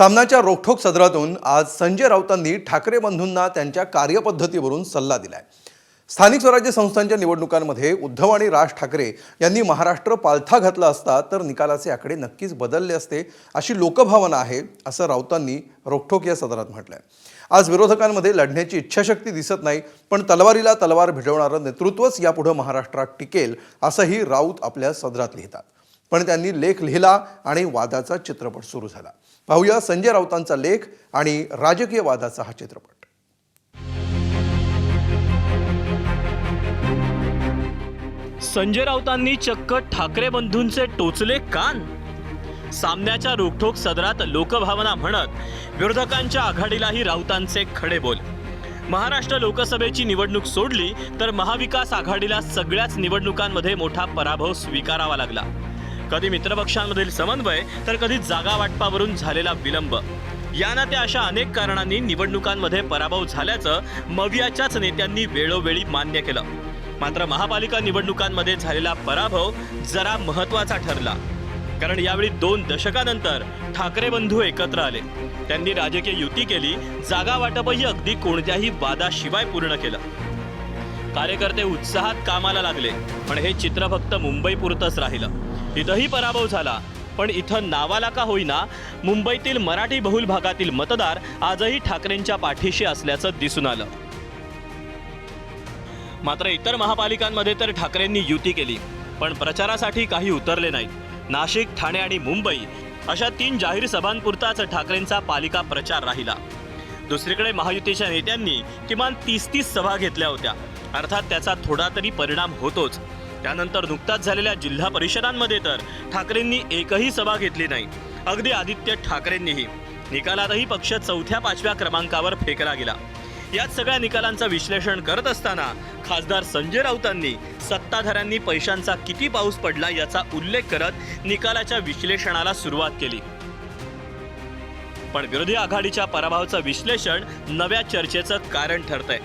सामनाच्या रोखठोक सदरातून आज संजय राऊतांनी ठाकरे बंधूंना त्यांच्या कार्यपद्धतीवरून सल्ला दिलाय। स्थानिक स्वराज्य संस्थांच्या निवडणुकांमध्ये उद्धव आणि राज ठाकरे यांनी महाराष्ट्र पालथा घातला असता तर निकालाचे आकडे नक्कीच बदलले असते अशी लोकभावना आहे, असं राऊतांनी रोखठोक या सदरात म्हटलंय। आज विरोधकांमध्ये लढण्याची इच्छाशक्ती दिसत नाही, पण तलवारीला तलवार भिडवणारं नेतृत्वच यापुढे महाराष्ट्रात टिकेल असंही राऊत आपल्या सदरात लिहितात। पण त्यांनी लेख लिहिला आणि वादाचा चित्रपट सुरू झाला। पाहूया संजय राऊतांचा लेख आणि राजकीय वादाचा हा चित्रपट। संजय राऊतांनी चक्क ठाकरे बंधूंचे टोचले कान। सामन्याच्या रोखठोक सदरात लोकभावना म्हणत विरोधकांच्या आघाडीलाही राऊतांचे खडे बोल। महाराष्ट्र लोकसभेची निवडणूक सोडली तर महाविकास आघाडीला सगळ्याच निवडणुकांमध्ये मोठा पराभव स्वीकारावा लागला। कधी मित्रपक्षांमधील समन्वय तर कधी जागा वाटपावरून झालेला विलंब, याना त्या अशा अनेक कारणांनी निवडणुकांमध्ये पराभव झाल्याचं मवियाच्याच नेत्यांनी वेळोवेळी मान्य केलं। मात्र महापालिका निवडणुकांमध्ये झालेला पराभव जरा महत्त्वाचा ठरला, कारण यावेळी 2 दशकानंतर ठाकरे बंधू एकत्र आले। त्यांनी राजकीय युती केली, जागा वाटपही अगदी कोणत्याही वादाशिवाय पूर्ण केलं। कार्यकर्ते उत्साहात कामाला लागले, पण हे चित्र फक्त मुंबईपुरतंच राहिलं। इथंही पराभव झाला, पण इथं नावाला का होईना मुंबईतील मराठी बहुल भागातील मतदार आजही ठाकरेंच्या पाठीशी असल्याचं दिसून आलं। मात्र इतर महापालिकांमध्ये तर ठाकरेंनी युती केली, पण प्रचारासाठी काही उतरले नाहीत। नाशिक, ठाणे आणि मुंबई अशा 3 जाहीर सभांपुरताच ठाकरेंचा पालिका प्रचार राहिला। दुसरीकडे महायुतीच्या नेत्यांनी किमान 30 सभा घेतल्या होत्या, अर्थात त्याचा थोडा तरी परिणाम होतोच। त्यानंतर नुकताच झालेल्या जिल्हा परिषदांमध्ये तर ठाकरेंनी एकही सभा घेतली नाही। अगदी आदित्य ठाकरेंनीही। निकालातही पक्ष 4-5व्या क्रमांकावर फेकला गेला। यात सगळ्या निकालांचं विश्लेषण करत असताना खासदार संजय राऊतांनी सत्ताधाऱ्यांनी पैशांचा किती पाऊस पडला याचा उल्लेख करत निकालाच्या विश्लेषणाला सुरुवात केली। पण विरोधी आघाडीच्या पराभवाचं विश्लेषण नव्या चर्चेचं कारण ठरतंय,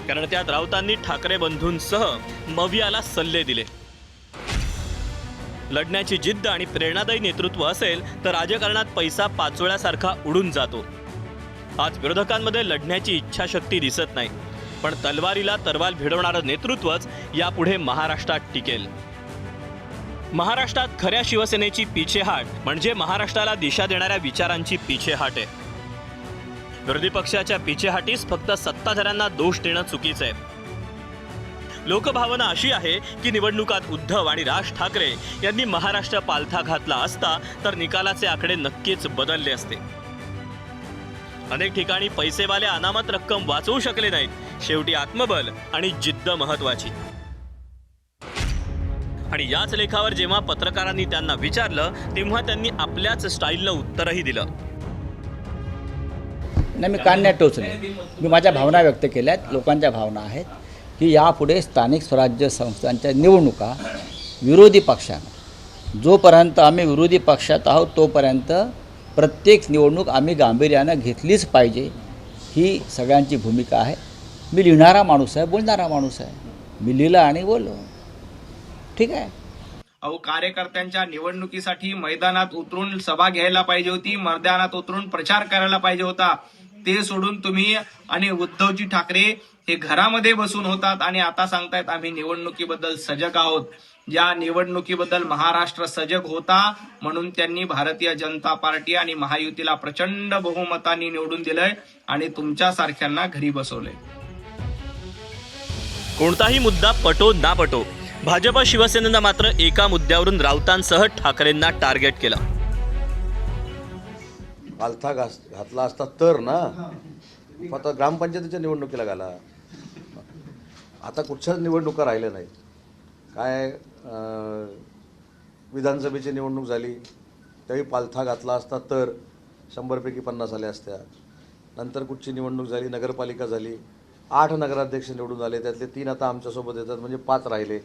कारण त्यात राऊतांनी ठाकरे बंधूंसह मवियाला सल्ले दिले। लढण्याची जिद्द आणि प्रेरणादायी नेतृत्व असेल तर राजकारणात पैसा पाचोळ्यासारखा उडून जातो। आज विरोधकांमध्ये लढण्याची इच्छाशक्ती दिसत नाही, पण तलवारीला तलवार भिडवणारं नेतृत्वच यापुढे महाराष्ट्रात टिकेल। महाराष्ट्रात खऱ्या शिवसेनेची पिछेहाट म्हणजे महाराष्ट्राला दिशा देणाऱ्या विचारांची पिछेहाट आहे। विरोधी पक्षाच्या पिछेहाटीस फक्त सत्ताधाऱ्यांना दोष देणं चुकीचं आहे। लोकभावना अशी आहे की निवडणुकात उद्धव आणि राज ठाकरे यांनी महाराष्ट्र पालथा घातला असता तर निकालाचे आकडे नक्कीच बदलले असते। अनेक ठिकाणी पैसेवाले अनामत रक्कम वाचवू शकले नाहीत। शेवटी आत्मबल आणि जिद्द महत्वाची। आणि याच लेखावर जेव्हा पत्रकारांनी त्यांना विचारलं तेव्हा त्यांनी आपल्याच स्टाईलनं उत्तरही दिलं। नाही, मी कान नाही टोचले, मी माझ्या भावना व्यक्त केल्यात। लोकांच्या भावना आहेत की यापुढे स्थानिक स्वराज्य संस्थांच्या निवडणुका विरोधी पक्षानं, जोपर्यंत आम्ही विरोधी पक्षात आहोत तोपर्यंत प्रत्येक निवडणूक आम्ही गांभीर्यानं घेतलीच पाहिजे, ही सगळ्यांची भूमिका आहे। मी लिहिणारा माणूस आहे, बोलणारा माणूस आहे। मी लिहिलं आणि बोललो, ठीक आहे। अहो, कार्यकर्त्यांच्या निवडणुकीसाठी मैदानात उतरून सभा घ्यायला पाहिजे होती, मैदानात उतरून प्रचार करायला पाहिजे होता। ते सोडून तुम्ही आणि उद्धवजी ठाकरे हे घरामध्ये बसून होतात आणि आता सांगतायत आम्ही निवडणुकीबद्दल सजग आहोत। या निवडणुकीबद्दल महाराष्ट्र सजग होता म्हणून त्यांनी भारतीय जनता पार्टी आणि महायुतीला प्रचंड बहुमतांनी निवडून दिलंय आणि तुमच्या सारख्यांना घरी बसवलंय। कोणताही मुद्दा पटो ना पटो, भाजप शिवसेनेनं मात्र एका मुद्द्यावरून राऊतांसह ठाकरेंना टार्गेट केलं। पालथा घातला असता तर ना, आता ग्रामपंचायतीच्या निवडणुकीला घाला, आता कुठच्याच निवडणुका राहिल्या नाहीत। काय विधानसभेची निवडणूक झाली त्यावेळी पालथा घातला असता तर 100 पैकी 50 आल्या असत्या। नंतर कुठची निवडणूक झाली, नगरपालिका झाली, 8 नगराध्यक्ष निवडून आले, त्यातले 3 आता आमच्यासोबत येतात, म्हणजे 5 राहिले।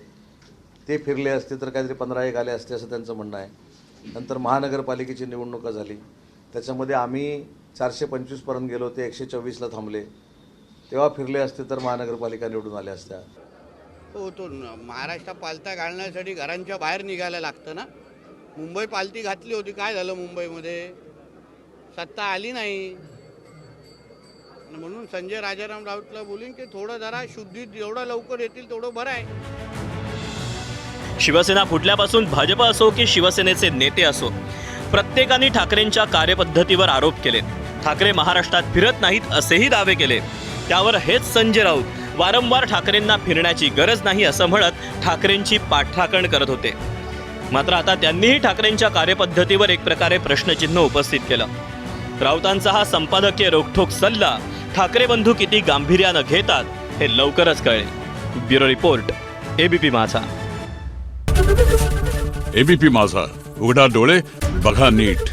ते फिरले असते तर काहीतरी 15-1 आले असते असं त्यांचं म्हणणं आहे। नंतर महानगरपालिकेची निवडणुका झाली, त्याच्यामध्ये आम्ही 425 गेलो, ते 124ला थांबले। तेव्हा फिरले असते तर महानगरपालिका निवडून आल्या असत्या। हो, तो महाराष्ट्र पालथा घालण्यासाठी घरांच्या बाहेर निघायला लागतं ना। मुंबई पालथी घातली होती, काय झालं मुंबईमध्ये? सत्ता आली नाही. आणि म्हणून संजय राजाराम राऊतला बोलीन की थोडं जरा शुद्धीत जेवढं लवकर येतील तेवढं बरं आहे. शिवसेना फुटल्यापासून भाजप असो की शिवसेनेचे नेते असो, प्रत्येकाने ठाकरेंच्या कार्यपद्धतीवर आरोप केले. ठाकरे महाराष्ट्रात फिरत नाहीत असेही दावे केले. त्यावर हेच संजय राऊत वारंवार ठाकरेंना फिरण्याची गरज नाही असं म्हणत ठाकरेंची पाठराखण करत होते. मात्र आता त्यांनीही ठाकरेंच्या कार्यपद्धतीवर एक प्रकारे प्रश्नचिन्ह उपस्थित केलं. राऊतांचा हा संपादकीय रोखठोक सल्ला ठाकरे बंधू किती गांभीर्यानं घेतात हे लवकरच कळेल. ब्युरो रिपोर्ट, एबीपी माझा. एबीपी माझा, उघडा डोळे बघा नीट.